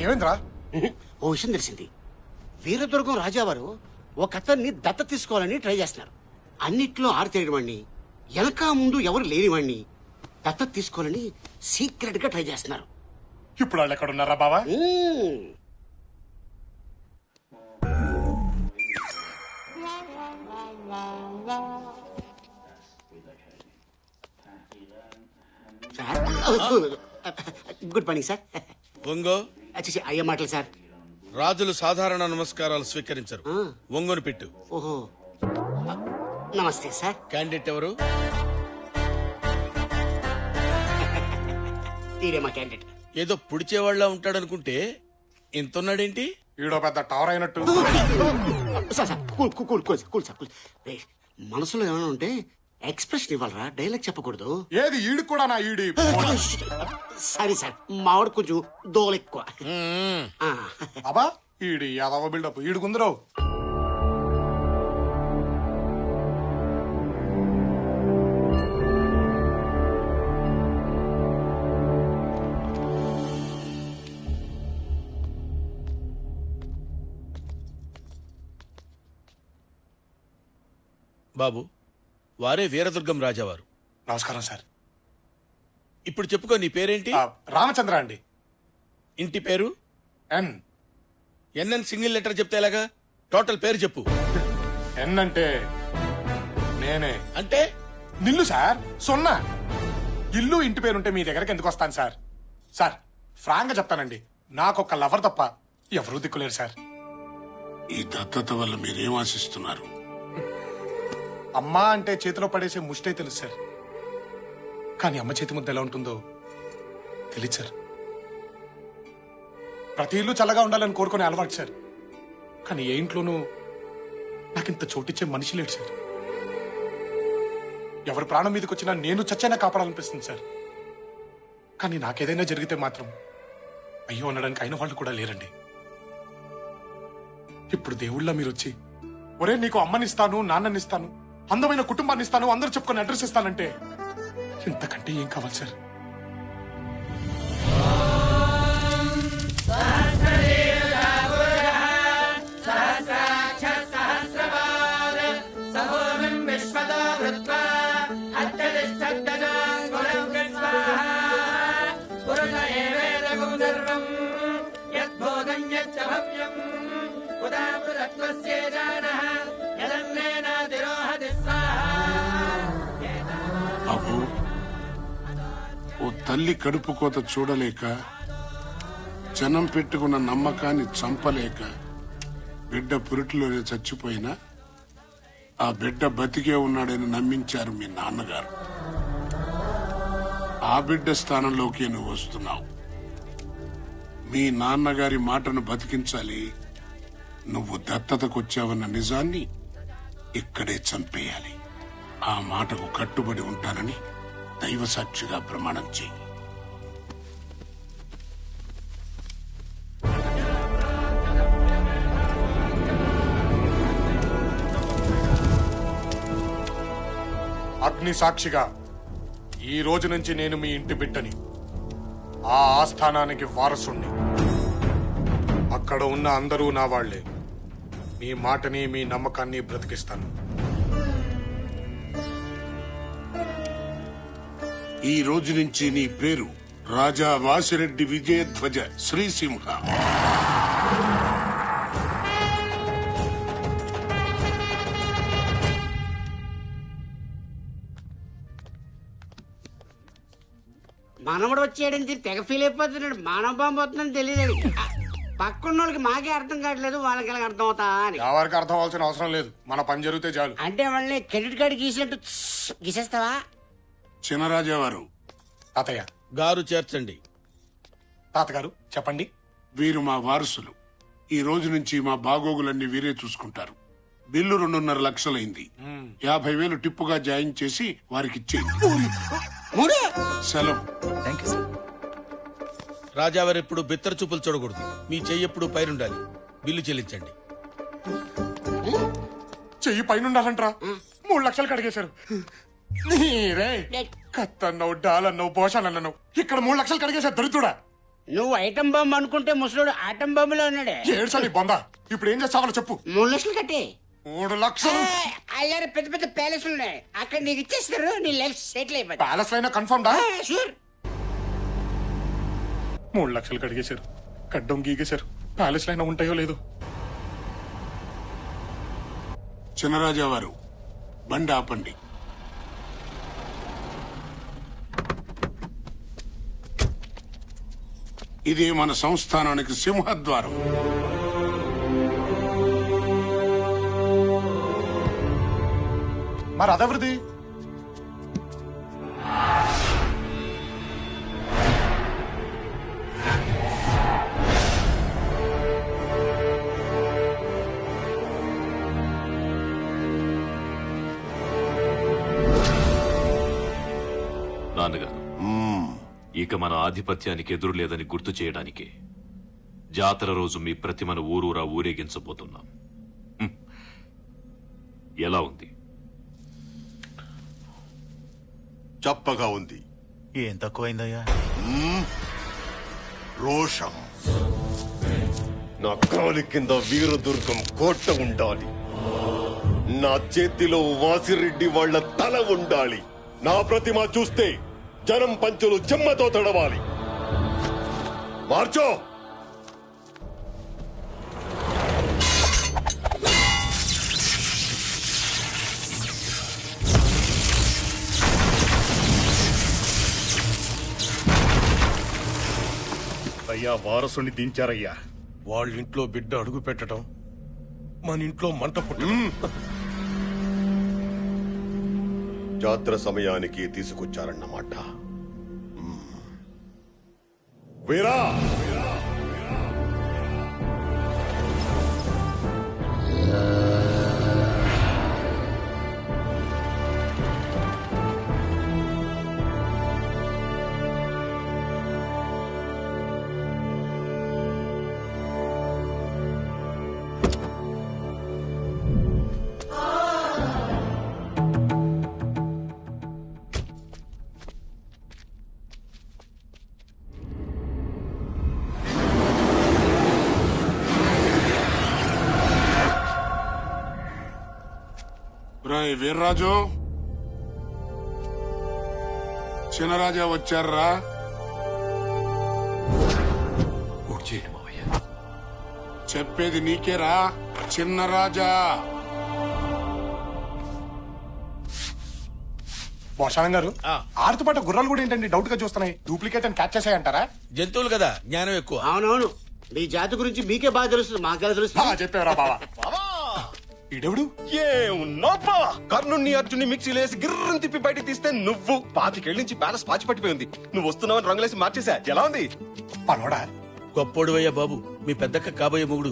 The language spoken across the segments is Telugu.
ఏమైందిరా? ఓ విషయం తెలిసింది. వీరదుర్గం రాజావారు ఒక అతన్ని దత్త తీసుకోవాలని ట్రై చేస్తున్నారు. అన్నిట్లో ఆరితేరినవాణ్ణి, వెనక ముందు ఎవరు లేనివాణ్ణి దత్త తీసుకోవాలని సీక్రెట్ గా ట్రై చేస్తున్నారు. ఇప్పుడు వాళ్ళు ఎక్కడ ఉన్నారా బావా? Sir good morning sir. ఒంగో వచ్చేసి అయ్యే మాటలు సార్. రాజులు సాధారణ నమస్కారాలు స్వీకరించరు. ఒంగోని పెట్టు. ఓహో నమస్తే సార్. క్యాండిడేట్ ఎవరు? తీరే మా క్యాండిడేట్. ఏదో పుడిచేవాళ్ళ ఉంటాడనుకుంటే ఇంతున్నాడేంటి? ఈడో పెద్ద టవర్ అయినట్టు. Sir sir cool cool cool cool sir cool. మనసులో ఏమైనా ఉంటే ఎక్స్ప్రెషన్ ఇవ్వాలరా, డైలాగ్ చెప్పకూడదు. ఏది ఈడు కూడా నా ఈడి. సారీ సార్, మావాడు కొంచెం దోలు ఎక్కువ. అబ్బా ఈడి యాదవ బిల్డప్ ఈడు కుందరు. బాబు, వారే వీరదుర్గం రాజావారు. నమస్కారం సార్. ఇప్పుడు చెప్పుకో, నీ పేరేంటి? రామచంద్ర అండి. ఇంటి పేరు? ఎన్. ఎన్ఎన్ సింగిల్ లెటర్ చెప్తే ఎలాగా? టోటల్ పేరు చెప్పు. ఎన్ అంటే నేనే. అంటే నిల్లు సార్, సున్నా. ఇల్లు ఇంటి పేరుంటే మీ దగ్గరికి ఎందుకు వస్తాను సార్? సార్ ఫ్రాంక్ గా చెప్తానండి, నాకొక్క లవర్ తప్ప ఎవరూ దిక్కులేరు సార్. ఈ దత్తత వల్ల మీరేం ఆశిస్తున్నారు? అమ్మా అంటే చేతిలో పడేసే ముష్టే తెలుసు సార్, కానీ అమ్మ చేతి ముద్ద ఎలా ఉంటుందో తెలియదు సార్. ప్రతి ఇల్లు చల్లగా ఉండాలని కోరుకునే అలవాటు సార్, కానీ ఏ ఇంట్లోనూ నాకింత చోటిచ్చే మనిషి లేడు సార్. ఎవరి ప్రాణం మీదకి వచ్చినా నేను చచ్చైనా కాపాడాలనిపిస్తుంది సార్, కానీ నాకేదైనా జరిగితే మాత్రం అయ్యో అనడానికి అయిన వాళ్ళు కూడా లేరండి. ఇప్పుడు దేవుళ్ళ మీరు వచ్చి, ఒరే నీకు అమ్మనిస్తాను, నాన్ననిస్తాను, అందమైన కుటుంబాన్ని ఇస్తాను, అందరూ చెప్పుకొని అడ్రస్ ఇస్తానంటే ఇంతకంటే ఏం కావాలి సార్? బాబు, ఓ తల్లి కడుపు కోత చూడలేక, జనం పెట్టుకున్న నమ్మకాన్ని చంపలేక బిడ్డ పురిటిలోనే చచ్చిపోయినా ఆ బిడ్డ బతికే ఉన్నాడని నమ్మించారు మీ నాన్నగారు. ఆ బిడ్డ స్థానంలోకి నువ్వు వస్తున్నావు. మీ నాన్నగారి మాటను బతికించాలి. నువ్వు దత్తతకొచ్చావన్న నిజాన్ని ఇక్కడే చంపేయాలి. ఆ మాటకు కట్టుబడి ఉంటానని దైవ సాక్షిగా ప్రమాణం చేయి. అగ్ని సాక్షిగా ఈ రోజు నుంచి నేను మీ ఇంటి బిడ్డని, ఆ ఆస్థానానికి వారసుణ్ణి. అక్కడ ఉన్న అందరూ నా వాళ్లే. మీ మాటని, మీ నమ్మకాన్ని బ్రతికిస్తాను. ఈ రోజు నుంచి నీ పేరు రాజా వాసిరెడ్డి విజయధ్వజ శ్రీసింహ. మనవడు వచ్చాడని తెగ ఫీల్ అయిపోతున్నాడు. మానవ బాంబు వస్తుందని తెలియదు. పక్కన్న వాళ్ళకి మాకే అర్థం కావట్లేదు, వాళ్ళకి ఎలా అర్థం అవుతా అని. ఎవరికి అర్థం అవ్వాల్సిన అవసరం లేదు, మన పని జరిగితే చాలు. అంటే వాళ్ళని క్రెడిట్ కార్డు గీసినట్టు గీసేస్తావా? చినరాజా వారు. తాతయ్య గారు చేర్చండి. తాతగారు చెప్పండి. వీరు మా వారసులు. ఈ రోజు నుంచి మా బాగోగులన్నీ వీరే చూసుకుంటారు. బిల్లు 2.5 లక్షలైంది. 50,000 టిప్పుగా జాయిన్ చేసి వారికి ఇచ్చేది. సెలవు. రాజావారు ఎప్పుడు బిత్తర చూపులు చూడకూడదు. మీ చెయ్యి ఎప్పుడు పైనుండాలి. బిల్లు చెల్లించండి. చెయ్యి పైనుండాలంట్రా. 3 లక్షలు కడిగేశారు. నీరే కత్తన్నావు, డాలన్నావు, పోషాలన్నావు, ఇక్కడ 3 లక్షలు కడిగేశారు దరిద్రుడా. నువ్వు ఐటమ్ బాంబు అనుకుంటే ముసలోడు ఆటం బాంబులో ఉన్నాడే. ఏడ్చాలి బొంద. ఇప్పుడు ఏం చేస్తావో చెప్పు. 3 లక్షలు కట్టే. 3 లక్షలు అల్లారు పెద్ద పెద్ద ప్యాలెస్లు ఉన్నాయి, అక్కడ నీకు ఇచ్చేస్తారు, నీ లైఫ్ సెటిల్ అయిపోతుంది. ప్యాలెస్ అయినా కన్ఫర్మ్ డా? షూర్. 3 లక్షలు కడిగేశారు, కడ్డం గీగేశారు. ప్యాలెస్ అయినా ఉంటాయో లేదో. చిన్నరాజా వారు బండి ఆపండి. ఇది మన సంస్థానానికి సింహద్వారం. మరి అదెవరిది? నాన్నగారు, ఇక మన ఆధిపత్యానికి ఎదురు లేదని గుర్తు చేయడానికి జాతర రోజు మీ ప్రతిమను ఊరూరా ఊరేగించబోతున్నాం. ఎలా ఉంది? చప్పగా ఉంది. ఏం తక్కువైందయ్యా? రోషం. నా కాలి కింద వీరదుర్గం కోట ఉండాలి. నా చేతిలో వాసిరెడ్డి వాళ్ళ తల ఉండాలి. నా ప్రతిమ చూస్తే జనం పంచులు చెమ్మతో తడవాలి. మార్చో. అయ్యా, వారసుని దించారయ్యా. వాళ్ళ ఇంట్లో బిడ్డ అడుగు పెట్టడం, మన ఇంట్లో మంట పుట్టడం. జాతర సమయానికి తీసుకొచ్చారన్నమాట. వీరా, రాయ్ వీర్రాజు, చిన్నరాజా వచ్చారా? చెప్పేది నీకేరా చిన్నరాజా. వర్షానం గారు, ఆరుతో పాటు గుర్రాలు కూడా ఏంటండి డౌట్ గా చూస్తున్నాయి? డూప్లికేట్ అని క్యాచ్ చేసాయంటారా? జంతువులు కదా, జ్ఞానం ఎక్కువ. అవునవును, మీ జాతి గురించి మీకే బాగా తెలుస్తుంది, మాకే తెలుస్తుంది. చెప్పారా బావా? ఇడెవడు? కర్ణుని అర్జున్ని మిక్సీలేసి గిర్రని తిప్పి బయటకు తీస్తే నువ్వు 25 ఏళ్ళ నుంచి ప్యాలెస్ పాచి పట్టిపోయింది. నువ్వు వస్తున్నావని రంగులేసి మార్చేసా. ఎలా ఉంది? పనోడా? గొప్పోడువయ్యా బాబు, మీ పెద్దక్క కాబోయే మొగుడు.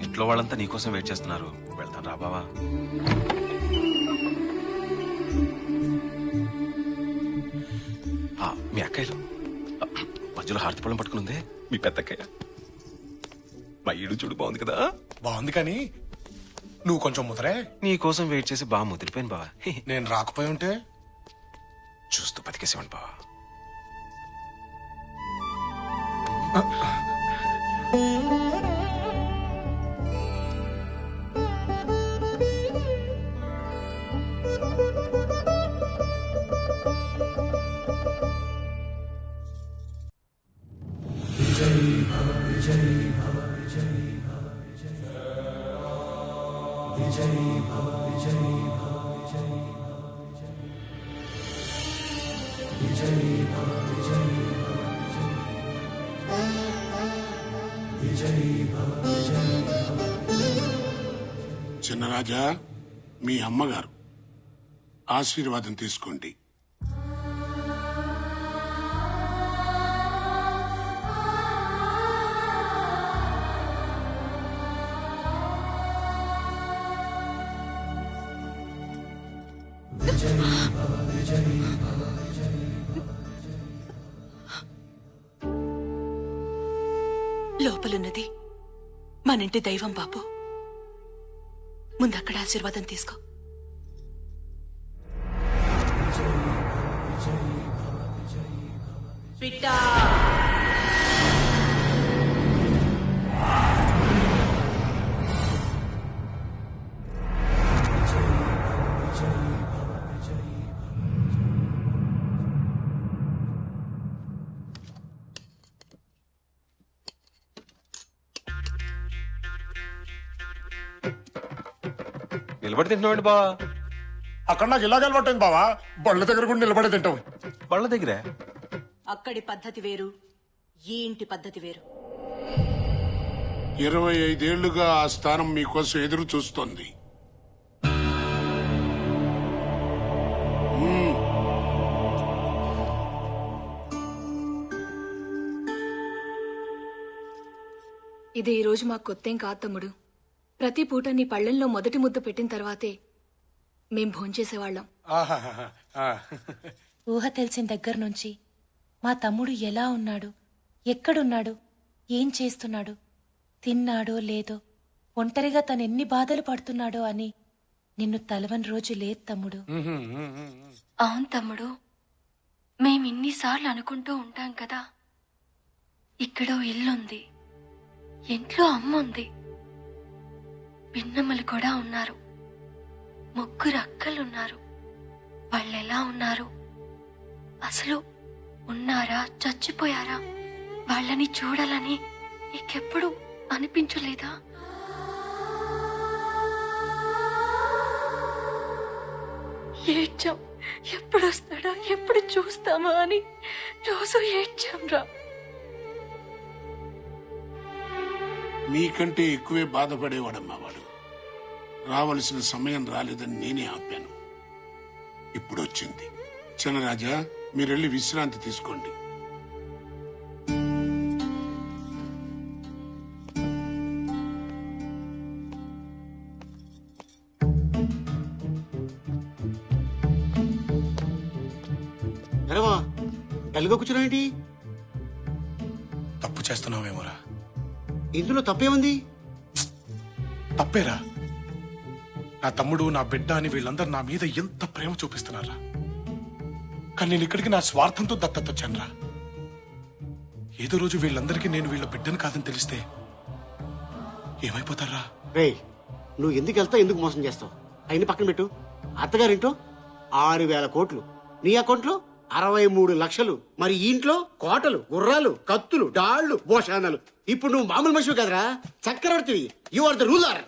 ఇంట్లో వాళ్ళంతా నీకోసం వెయిట్ చేస్తున్నారు. వెళ్తాను రా బావా. మీ అక్కయ్యలు మధ్యలో హారతి పళ్ళం పట్టుకునుందే మీ పెద్దక్కయ్య. మా ఈడు చూడు బాగుంది కదా. బాగుంది, కానీ నువ్వు కొంచెం ముదరే. నీకోసం వెయిట్ చేసి బాగా ముదిరిపోయాను బావా. నేను రాకపోయి ఉంటే చూస్తూ బతికేసేవాడి బావా. చిన్నరాజా, మీ అమ్మగారు ఆశీర్వాదం తీసుకోండి. లోపలున్నది మనింటి దైవం బాబు. ముందక్కడ ఆశీర్వాదం తీసుకో. బిడ్డా నిలబడి తింటున్నామండి బావా అక్కడ నాకు ఇలాగ అలవాటైంది బావా, బళ్ళ దగ్గర కూడా నిలబడే తింటాం. వాళ్ళ దగ్గరే అక్కడి పద్ధతి వేరు, ఈ ఇంటి పద్ధతి వేరు. 25 ఏళ్లుగా ఆ స్థానం మీకోసం ఎదురు చూస్తోంది. ఇది ఈ రోజు మాకు కొత్తేం కాదు తమ్ముడు. ప్రతి పూట నీ పళ్ళెంలో మొదటి ముద్ద పెట్టిన తర్వాతే మేం భోంచేసేవాళ్ళం. ఆహాహాహా. ఆ. ఊహ తెలిసిన దగ్గర నుంచి మా తమ్ముడు ఎలా ఉన్నాడు, ఎక్కడున్నాడు, ఏం చేస్తున్నాడు, తిన్నాడో లేదో, ఒంటరిగా తనెన్ని బాధలు పడుతున్నాడో అని నిన్ను తలవని రోజు లేదు తమ్ముడు. అవును తమ్ముడు, మేమిన్నిసార్లు అనుకుంటూ ఉంటాం కదా, ఇక్కడో ఇల్లుంది, ఇంట్లో అమ్ముంది, పిన్నమ్మలు కూడా ఉన్నారు, 3 అక్కలున్నారు. వాళ్ళెలా ఉన్నారు, అసలు ఉన్నారా చచ్చిపోయారా, వాళ్ళని చూడాలని నీకెప్పుడు అనిపించలేదా? ఏడ్చాం, ఎప్పుడు వస్తాడా, ఎప్పుడు చూస్తామా అని రోజు ఏడ్చాం రా. మీకంటే ఎక్కువే బాధపడేవాడమ్మా వాడు. రావలసిన సమయం రాలేదని నేనే ఆపాను. ఇప్పుడు వచ్చింది. చిన్నరాజా, మీరెళ్ళి విశ్రాంతి తీసుకోండి. ఎరవా డల్గా కూర్చున్నావేంటి? తప్పు చేస్తున్నావేమోరా. ఇందులో తప్పేముంది? తప్పేరా. నా తమ్ముడు, నా బిడ్డ అని వీళ్ళందరూ నా మీద ఎంత ప్రేమ చూపిస్తున్నారా. కానీ నేను ఇక్కడికి నా స్వార్థంతో దత్తత వచ్చానురా. ఏదో రోజు వీళ్ళందరికీ నేను వీళ్ళ బిడ్డను కాదని తెలిస్తే ఏమైపోతారా? రే, నువ్వు ఎందుకు వెళ్తావు, ఎందుకు మోసం చేస్తావు? అయిన పక్కన పెట్టు. అత్తగారింటో 6,000 కోట్లు, నీ అకౌంట్లో 63 లక్షలు, మరి ఈ ఇంట్లో కోటలు, గుర్రాలు, కత్తులు, డాళ్లు, భోషానాలు. ఇప్పుడు నువ్వు మామూలు మనిషివి కదరా, చక్రవర్తివి. You are the ruler.